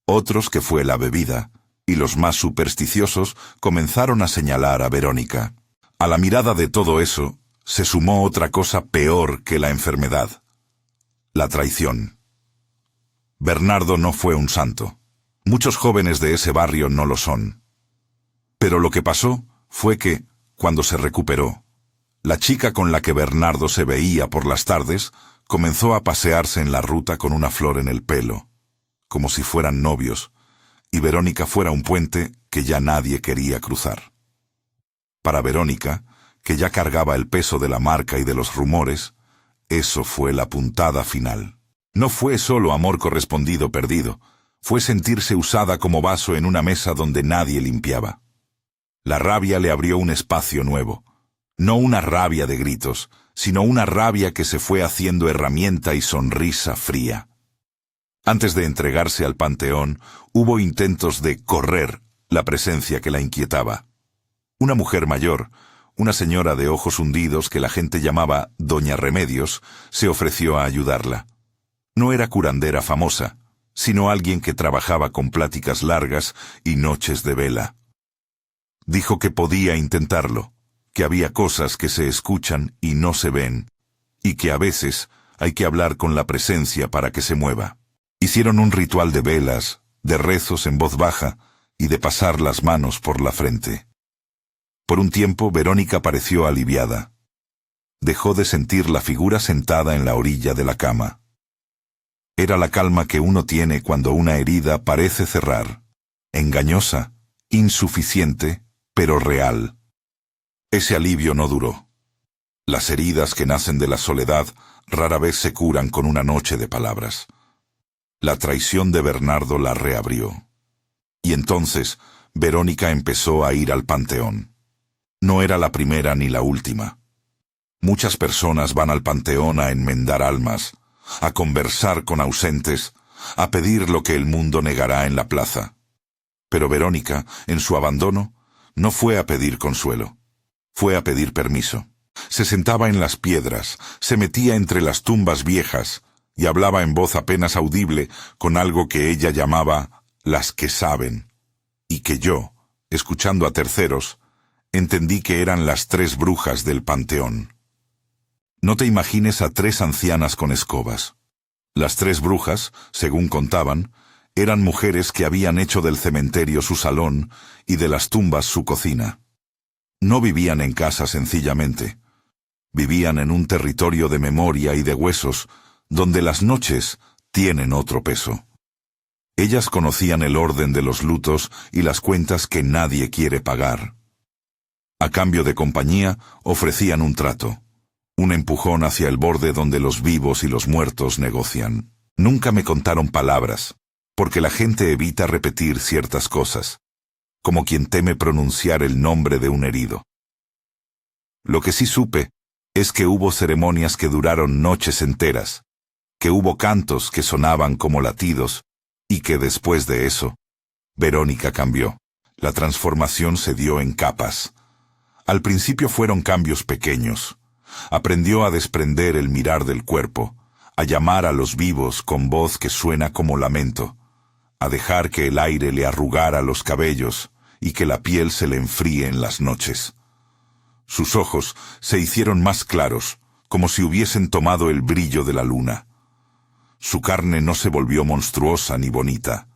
otros que fue la bebida, y los más supersticiosos comenzaron a señalar a Verónica. A la mirada de todo eso, se sumó otra cosa peor que la enfermedad: la traición. Bernardo no fue un santo. Muchos jóvenes de ese barrio no lo son. Pero lo que pasó fue que, cuando se recuperó, la chica con la que Bernardo se veía por las tardes comenzó a pasearse en la ruta con una flor en el pelo, como si fueran novios, y Verónica fuera un puente que ya nadie quería cruzar. Para Verónica, que ya cargaba el peso de la marca y de los rumores, eso fue la puntada final. No fue solo amor correspondido perdido, fue sentirse usada como vaso en una mesa donde nadie limpiaba. La rabia le abrió un espacio nuevo. No una rabia de gritos, sino una rabia que se fue haciendo herramienta y sonrisa fría. Antes de entregarse al panteón, hubo intentos de correr la presencia que la inquietaba. Una mujer mayor, una señora de ojos hundidos que la gente llamaba Doña Remedios, se ofreció a ayudarla. No era curandera famosa, sino alguien que trabajaba con pláticas largas y noches de vela. Dijo que podía intentarlo, que había cosas que se escuchan y no se ven, y que a veces hay que hablar con la presencia para que se mueva. Hicieron un ritual de velas, de rezos en voz baja y de pasar las manos por la frente. Por un tiempo Verónica pareció aliviada. Dejó de sentir la figura sentada en la orilla de la cama. Era la calma que uno tiene cuando una herida parece cerrar, engañosa, insuficiente, pero real. Ese alivio no duró. Las heridas que nacen de la soledad rara vez se curan con una noche de palabras. La traición de Bernardo la reabrió. Y entonces Verónica empezó a ir al panteón. No era la primera ni la última. Muchas personas van al panteón a enmendar almas, a conversar con ausentes, a pedir lo que el mundo negará en la plaza. Pero Verónica, en su abandono, no fue a pedir consuelo. Fue a pedir permiso. Se sentaba en las piedras, se metía entre las tumbas viejas y hablaba en voz apenas audible con algo que ella llamaba las que saben, y que yo, escuchando a terceros, entendí que eran las 3 brujas del panteón. No te imagines a 3 ancianas con escobas. Las 3 brujas, según contaban, eran mujeres que habían hecho del cementerio su salón y de las tumbas su cocina. No vivían en casa sencillamente. Vivían en un territorio de memoria y de huesos, donde las noches tienen otro peso. Ellas conocían el orden de los lutos y las cuentas que nadie quiere pagar. A cambio de compañía, ofrecían un trato, un empujón hacia el borde donde los vivos y los muertos negocian. Nunca me contaron palabras, porque la gente evita repetir ciertas cosas, como quien teme pronunciar el nombre de un herido. Lo que sí supe es que hubo ceremonias que duraron noches enteras, que hubo cantos que sonaban como latidos, y que después de eso, Verónica cambió. La transformación se dio en capas. Al principio fueron cambios pequeños. Aprendió a desprender el mirar del cuerpo, a llamar a los vivos con voz que suena como lamento, a dejar que el aire le arrugara los cabellos y que la piel se le enfríe en las noches. Sus ojos se hicieron más claros, como si hubiesen tomado el brillo de la luna. Su carne no se volvió monstruosa ni bonita.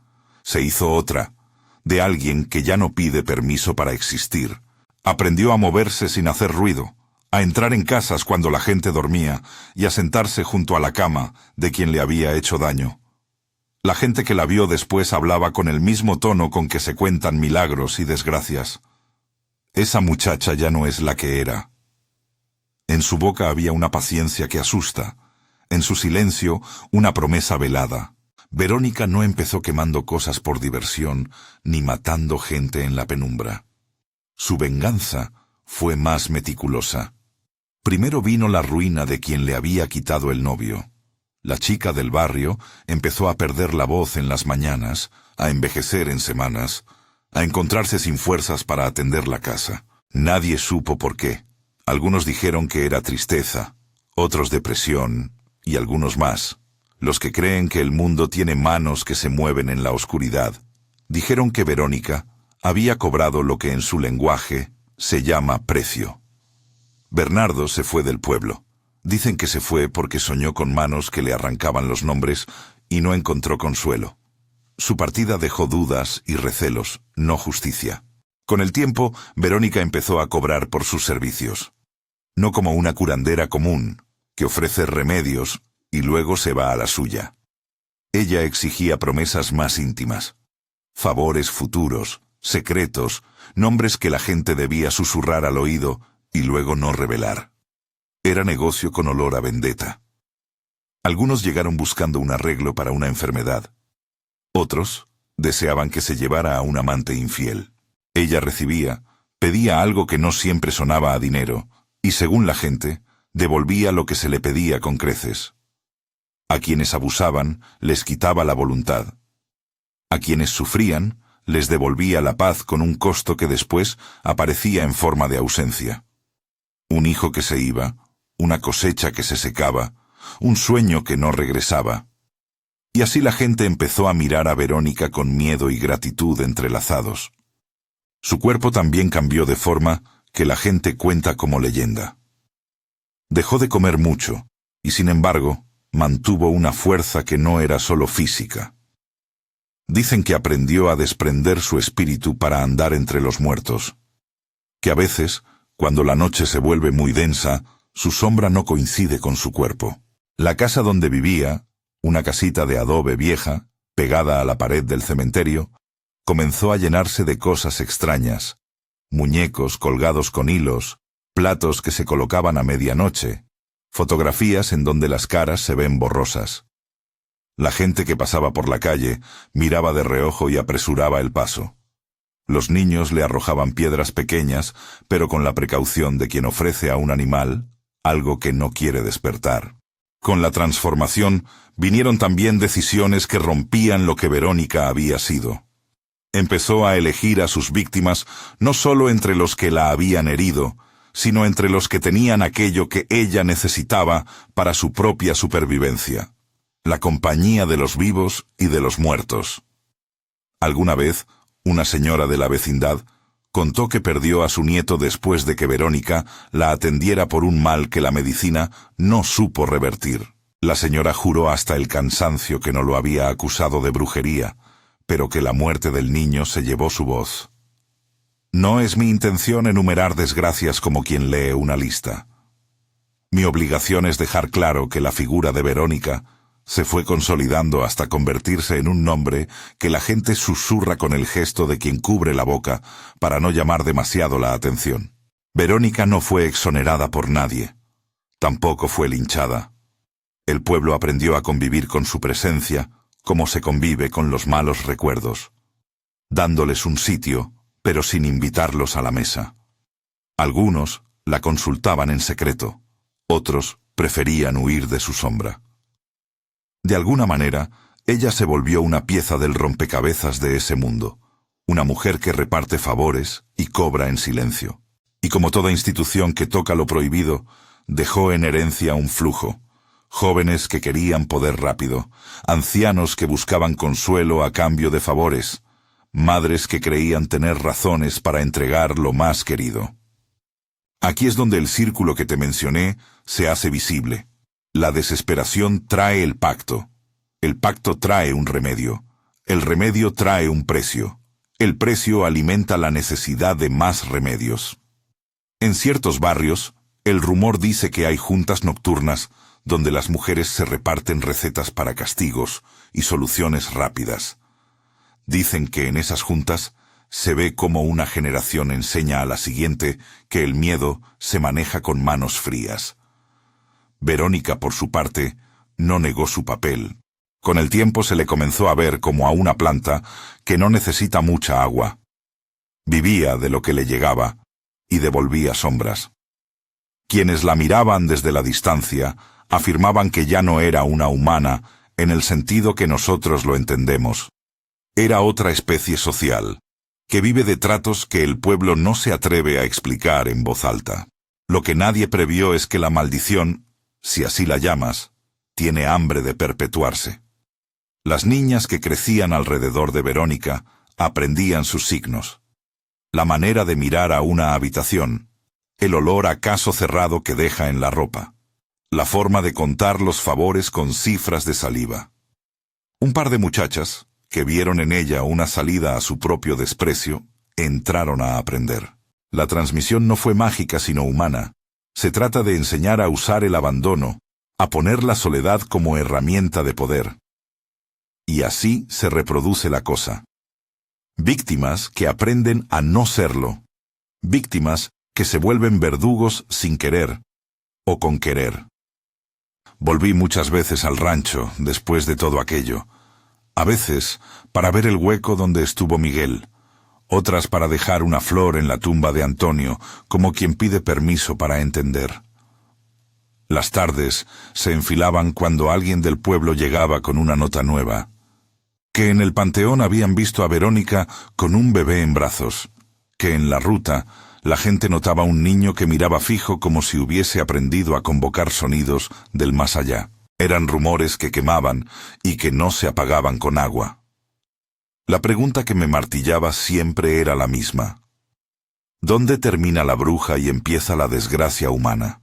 Se hizo otra, de alguien que ya no pide permiso para existir. Aprendió a moverse sin hacer ruido, a entrar en casas cuando la gente dormía y a sentarse junto a la cama de quien le había hecho daño. La gente que la vio después hablaba con el mismo tono con que se cuentan milagros y desgracias. Esa muchacha ya no es la que era. En su boca había una paciencia que asusta, en su silencio una promesa velada. Verónica no empezó quemando cosas por diversión ni matando gente en la penumbra. Su venganza fue más meticulosa. Primero vino la ruina de quien le había quitado el novio. La chica del barrio empezó a perder la voz en las mañanas, a envejecer en semanas, a encontrarse sin fuerzas para atender la casa. Nadie supo por qué. Algunos dijeron que era tristeza, otros depresión, y algunos más. Los que creen que el mundo tiene manos que se mueven en la oscuridad, dijeron que Verónica había cobrado lo que en su lenguaje se llama precio. Bernardo se fue del pueblo. Dicen que se fue porque soñó con manos que le arrancaban los nombres y no encontró consuelo. Su partida dejó dudas y recelos, no justicia. Con el tiempo, Verónica empezó a cobrar por sus servicios. No como una curandera común, que ofrece remedios y luego se va a la suya. Ella exigía promesas más íntimas. Favores futuros, secretos, nombres que la gente debía susurrar al oído y luego no revelar. Era negocio con olor a vendetta. Algunos llegaron buscando un arreglo para una enfermedad. Otros deseaban que se llevara a un amante infiel. Ella recibía, pedía algo que no siempre sonaba a dinero, y según la gente, devolvía lo que se le pedía con creces. A quienes abusaban, les quitaba la voluntad. A quienes sufrían, les devolvía la paz con un costo que después aparecía en forma de ausencia. Un hijo que se iba, una cosecha que se secaba, un sueño que no regresaba. Y así la gente empezó a mirar a Verónica con miedo y gratitud entrelazados. Su cuerpo también cambió de forma que la gente cuenta como leyenda. Dejó de comer mucho, y sin embargo, mantuvo una fuerza que no era solo física. Dicen que aprendió a desprender su espíritu para andar entre los muertos. Que a veces, cuando la noche se vuelve muy densa, su sombra no coincide con su cuerpo. La casa donde vivía, una casita de adobe vieja, pegada a la pared del cementerio, comenzó a llenarse de cosas extrañas, muñecos colgados con hilos, platos que se colocaban a medianoche, fotografías en donde las caras se ven borrosas. La gente que pasaba por la calle miraba de reojo y apresuraba el paso. Los niños le arrojaban piedras pequeñas, pero con la precaución de quien ofrece a un animal algo que no quiere despertar. Con la transformación vinieron también decisiones que rompían lo que Verónica había sido. Empezó a elegir a sus víctimas no solo entre los que la habían herido, sino entre los que tenían aquello que ella necesitaba para su propia supervivencia: la compañía de los vivos y de los muertos. Alguna vez, una señora de la vecindad contó que perdió a su nieto después de que Verónica la atendiera por un mal que la medicina no supo revertir. La señora juró hasta el cansancio que no lo había acusado de brujería, pero que la muerte del niño se llevó su voz. No es mi intención enumerar desgracias como quien lee una lista. Mi obligación es dejar claro que la figura de Verónica se fue consolidando hasta convertirse en un nombre que la gente susurra con el gesto de quien cubre la boca para no llamar demasiado la atención. Verónica no fue exonerada por nadie. Tampoco fue linchada. El pueblo aprendió a convivir con su presencia como se convive con los malos recuerdos, dándoles un sitio, pero sin invitarlos a la mesa. Algunos la consultaban en secreto, otros preferían huir de su sombra. De alguna manera, ella se volvió una pieza del rompecabezas de ese mundo, una mujer que reparte favores y cobra en silencio. Y como toda institución que toca lo prohibido, dejó en herencia un flujo. Jóvenes que querían poder rápido, ancianos que buscaban consuelo a cambio de favores, madres que creían tener razones para entregar lo más querido. Aquí es donde el círculo que te mencioné se hace visible. La desesperación trae el pacto trae un remedio, el remedio trae un precio, el precio alimenta la necesidad de más remedios. En ciertos barrios, el rumor dice que hay juntas nocturnas donde las mujeres se reparten recetas para castigos y soluciones rápidas. Dicen que en esas juntas se ve cómo una generación enseña a la siguiente que el miedo se maneja con manos frías. Verónica, por su parte, no negó su papel. Con el tiempo se le comenzó a ver como a una planta que no necesita mucha agua. Vivía de lo que le llegaba y devolvía sombras. Quienes la miraban desde la distancia afirmaban que ya no era una humana en el sentido que nosotros lo entendemos. Era otra especie social, que vive de tratos que el pueblo no se atreve a explicar en voz alta. Lo que nadie previó es que la maldición, si así la llamas, tiene hambre de perpetuarse. Las niñas que crecían alrededor de Verónica aprendían sus signos. La manera de mirar a una habitación, el olor a caso cerrado que deja en la ropa, la forma de contar los favores con cifras de saliva. Un par de muchachas, que vieron en ella una salida a su propio desprecio, entraron a aprender. La transmisión no fue mágica sino humana. Se trata de enseñar a usar el abandono, a poner la soledad como herramienta de poder. Y así se reproduce la cosa. Víctimas que aprenden a no serlo. Víctimas que se vuelven verdugos sin querer o con querer. Volví muchas veces al rancho después de todo aquello. A veces para ver el hueco donde estuvo Miguel, otras para dejar una flor en la tumba de Antonio, como quien pide permiso para entender. Las tardes se enfilaban cuando alguien del pueblo llegaba con una nota nueva, que en el panteón habían visto a Verónica con un bebé en brazos, que en la ruta la gente notaba un niño que miraba fijo como si hubiese aprendido a convocar sonidos del más allá. Eran rumores que quemaban y que no se apagaban con agua. La pregunta que me martillaba siempre era la misma. ¿Dónde termina la bruja y empieza la desgracia humana?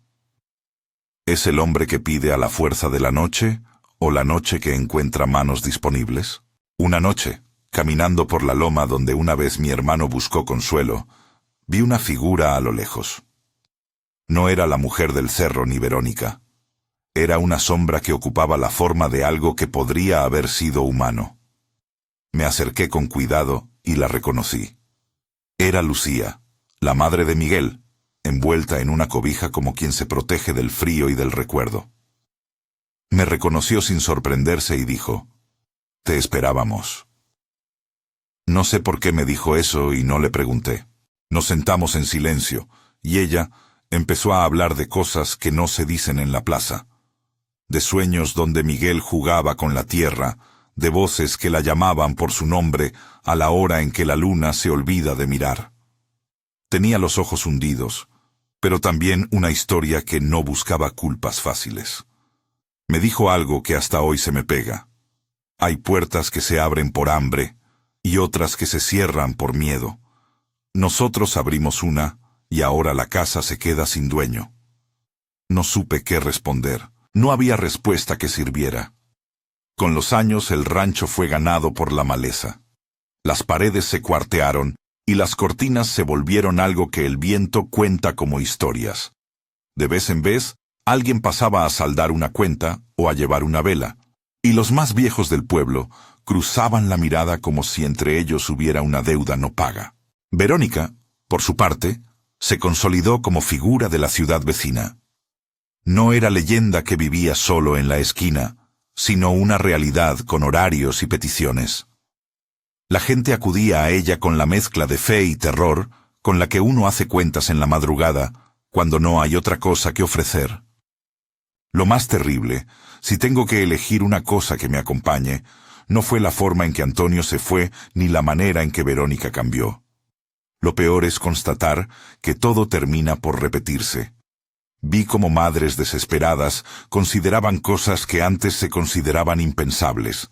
¿Es el hombre que pide a la fuerza de la noche o la noche que encuentra manos disponibles? Una noche, caminando por la loma donde una vez mi hermano buscó consuelo, vi una figura a lo lejos. No era la mujer del cerro ni Verónica. Era una sombra que ocupaba la forma de algo que podría haber sido humano. Me acerqué con cuidado y la reconocí. Era Lucía, la madre de Miguel, envuelta en una cobija como quien se protege del frío y del recuerdo. Me reconoció sin sorprenderse y dijo: «Te esperábamos». No sé por qué me dijo eso y no le pregunté. Nos sentamos en silencio, y ella empezó a hablar de cosas que no se dicen en la plaza, de sueños donde Miguel jugaba con la tierra, de voces que la llamaban por su nombre a la hora en que la luna se olvida de mirar. Tenía los ojos hundidos, pero también una historia que no buscaba culpas fáciles. Me dijo algo que hasta hoy se me pega. Hay puertas que se abren por hambre y otras que se cierran por miedo. Nosotros abrimos una y ahora la casa se queda sin dueño. No supe qué responder. No había respuesta que sirviera. Con los años el rancho fue ganado por la maleza. Las paredes se cuartearon y las cortinas se volvieron algo que el viento cuenta como historias. De vez en vez, alguien pasaba a saldar una cuenta o a llevar una vela, y los más viejos del pueblo cruzaban la mirada como si entre ellos hubiera una deuda no paga. Verónica, por su parte, se consolidó como figura de la ciudad vecina. No era leyenda que vivía solo en la esquina, sino una realidad con horarios y peticiones. La gente acudía a ella con la mezcla de fe y terror con la que uno hace cuentas en la madrugada, cuando no hay otra cosa que ofrecer. Lo más terrible, si tengo que elegir una cosa que me acompañe, no fue la forma en que Antonio se fue ni la manera en que Verónica cambió. Lo peor es constatar que todo termina por repetirse. Vi cómo madres desesperadas consideraban cosas que antes se consideraban impensables.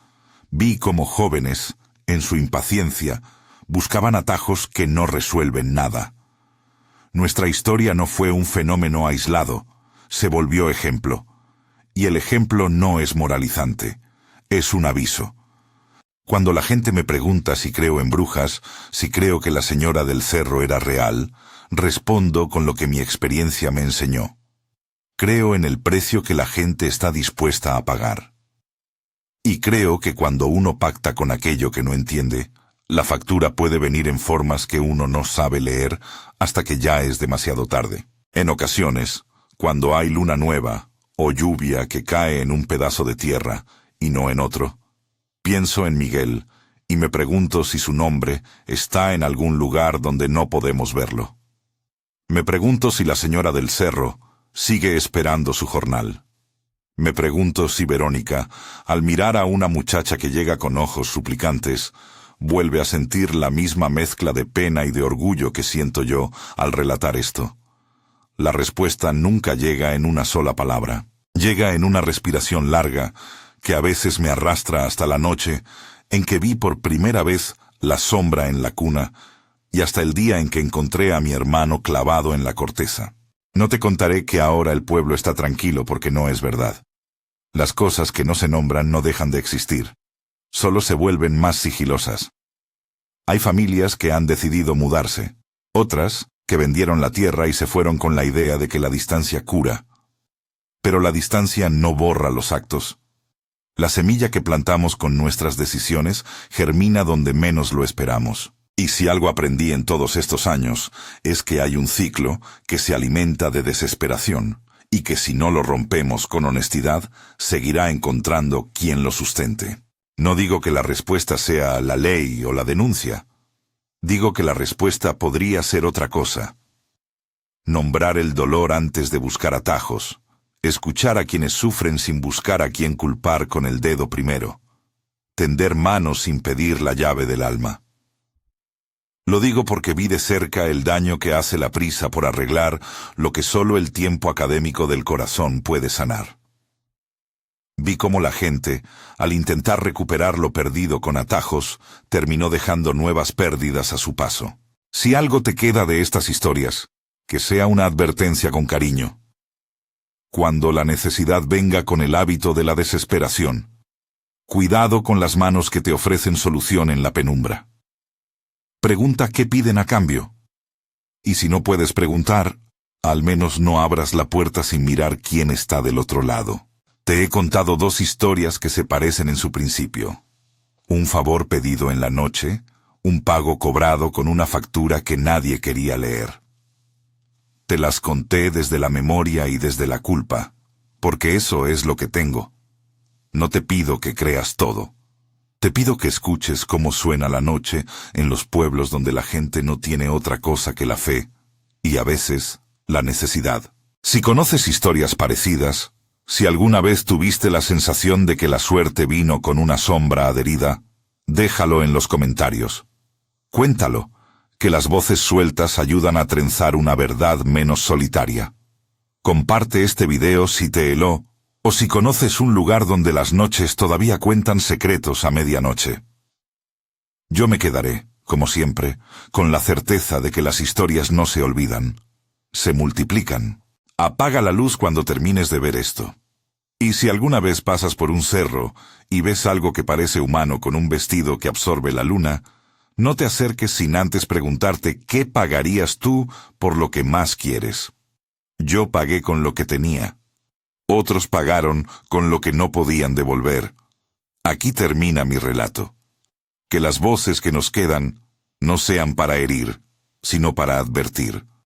Vi cómo jóvenes, en su impaciencia, buscaban atajos que no resuelven nada. Nuestra historia no fue un fenómeno aislado, se volvió ejemplo. Y el ejemplo no es moralizante, es un aviso. Cuando la gente me pregunta si creo en brujas, si creo que la señora del cerro era real, respondo con lo que mi experiencia me enseñó. Creo en el precio que la gente está dispuesta a pagar. Y creo que cuando uno pacta con aquello que no entiende, la factura puede venir en formas que uno no sabe leer hasta que ya es demasiado tarde. En ocasiones, cuando hay luna nueva o lluvia que cae en un pedazo de tierra y no en otro, pienso en Miguel y me pregunto si su nombre está en algún lugar donde no podemos verlo. Me pregunto si la señora del cerro sigue esperando su jornal. Me pregunto si Verónica, al mirar a una muchacha que llega con ojos suplicantes, vuelve a sentir la misma mezcla de pena y de orgullo que siento yo al relatar esto. La respuesta nunca llega en una sola palabra. Llega en una respiración larga que a veces me arrastra hasta la noche en que vi por primera vez la sombra en la cuna y hasta el día en que encontré a mi hermano clavado en la corteza. No te contaré que ahora el pueblo está tranquilo porque no es verdad. Las cosas que no se nombran no dejan de existir. Solo se vuelven más sigilosas. Hay familias que han decidido mudarse. Otras que vendieron la tierra y se fueron con la idea de que la distancia cura. Pero la distancia no borra los actos. La semilla que plantamos con nuestras decisiones germina donde menos lo esperamos. Y si algo aprendí en todos estos años, es que hay un ciclo que se alimenta de desesperación, y que si no lo rompemos con honestidad, seguirá encontrando quien lo sustente. No digo que la respuesta sea la ley o la denuncia. Digo que la respuesta podría ser otra cosa. Nombrar el dolor antes de buscar atajos. Escuchar a quienes sufren sin buscar a quien culpar con el dedo primero. Tender manos sin pedir la llave del alma. Lo digo porque vi de cerca el daño que hace la prisa por arreglar lo que solo el tiempo académico del corazón puede sanar. Vi cómo la gente, al intentar recuperar lo perdido con atajos, terminó dejando nuevas pérdidas a su paso. Si algo te queda de estas historias, que sea una advertencia con cariño. Cuando la necesidad venga con el hábito de la desesperación, cuidado con las manos que te ofrecen solución en la penumbra. Pregunta qué piden a cambio. Y si no puedes preguntar, al menos no abras la puerta sin mirar quién está del otro lado. Te he contado dos historias que se parecen en su principio. Un favor pedido en la noche, un pago cobrado con una factura que nadie quería leer. Te las conté desde la memoria y desde la culpa, porque eso es lo que tengo. No te pido que creas todo. Te pido que escuches cómo suena la noche en los pueblos donde la gente no tiene otra cosa que la fe, y a veces, la necesidad. Si conoces historias parecidas, si alguna vez tuviste la sensación de que la suerte vino con una sombra adherida, déjalo en los comentarios. Cuéntalo, que las voces sueltas ayudan a trenzar una verdad menos solitaria. Comparte este video si te heló, o si conoces un lugar donde las noches todavía cuentan secretos a medianoche. Yo me quedaré, como siempre, con la certeza de que las historias no se olvidan. Se multiplican. Apaga la luz cuando termines de ver esto. Y si alguna vez pasas por un cerro y ves algo que parece humano con un vestido que absorbe la luna, no te acerques sin antes preguntarte qué pagarías tú por lo que más quieres. Yo pagué con lo que tenía. Otros pagaron con lo que no podían devolver. Aquí termina mi relato. Que las voces que nos quedan no sean para herir, sino para advertir.